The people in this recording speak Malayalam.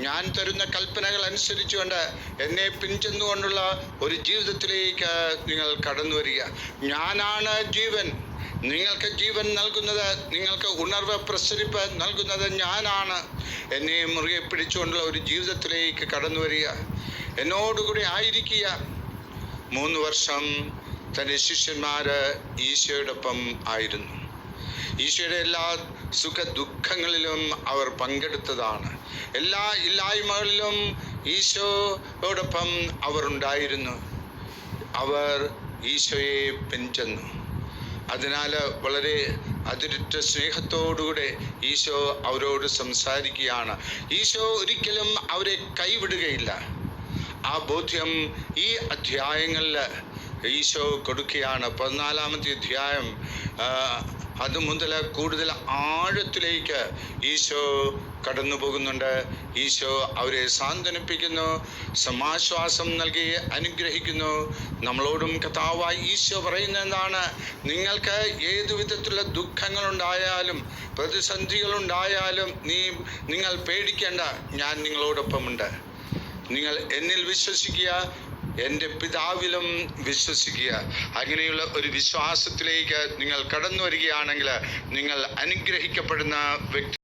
ഞാൻ തരുന്ന കൽപ്പനകൾ അനുസരിച്ചുകൊണ്ട് എന്നെ പിൻചെന്നുകൊണ്ടുള്ള ഒരു ജീവിതത്തിലേക്ക് നിങ്ങൾ കടന്നു വരിക. ഞാനാണ് ജീവൻ. നിങ്ങൾക്ക് ജീവൻ നൽകുന്നത്, നിങ്ങൾക്ക് ഉണർവ് പ്രസരിപ്പ് നൽകുന്നത് ഞാനാണ്. എന്നെ മുറുകെ പിടിച്ചുകൊണ്ടുള്ള ഒരു ജീവിതത്തിലേക്ക് കടന്നു വരിക, എന്നോടുകൂടി ആയിരിക്കുക. 3 വർഷം തൻ്റെ ശിഷ്യന്മാർ ഈശോയോടൊപ്പം ആയിരുന്നു. ഈശോയുടെ എല്ലാ സുഖ ദുഃഖങ്ങളിലും അവർ പങ്കെടുത്തതാണ്. എല്ലാ ഇല്ലായ്മകളിലും ഈശോയോടൊപ്പം അവർ ഉണ്ടായിരുന്നു. അവർ ഈശോയെ പിൻചെന്നു. അതിനാൽ വളരെ അതിരുറ്റ സ്നേഹത്തോടുകൂടെ ഈശോ അവരോട് സംസാരിക്കുകയാണ്. ഈശോ ഒരിക്കലും അവരെ കൈവിടുകയില്ല. ആ ബോധ്യം ഈ അധ്യായങ്ങളിൽ ഈശോ കൊടുക്കുകയാണ്. 14-ാമത്തെ അധ്യായം അത് മുതൽ കൂടുതൽ ആഴത്തിലേക്ക് ഈശോ കടന്നു പോകുന്നുണ്ട്. ഈശോ അവരെ സാന്ത്വനിപ്പിക്കുന്നു, സമാശ്വാസം നൽകി അനുഗ്രഹിക്കുന്നു. നമ്മളോടും കർത്താവായ ഈശോ പറയുന്നത് എന്താണ്? നിങ്ങൾക്ക് ഏതു വിധത്തിലുള്ള ദുഃഖങ്ങളുണ്ടായാലും പ്രതിസന്ധികളുണ്ടായാലും നിങ്ങൾ പേടിക്കേണ്ട, ഞാൻ നിങ്ങളോടൊപ്പമുണ്ട്. നിങ്ങൾ എന്നിൽ വിശ്വസിക്കുക, എൻ്റെ പിതാവിലും വിശ്വസിക്കുക. അങ്ങനെയുള്ള ഒരു വിശ്വാസത്തിലേക്ക് നിങ്ങൾ കടന്നു വരികയാണെങ്കിൽ നിങ്ങൾ അനുഗ്രഹിക്കപ്പെടുന്ന വ്യക്തി.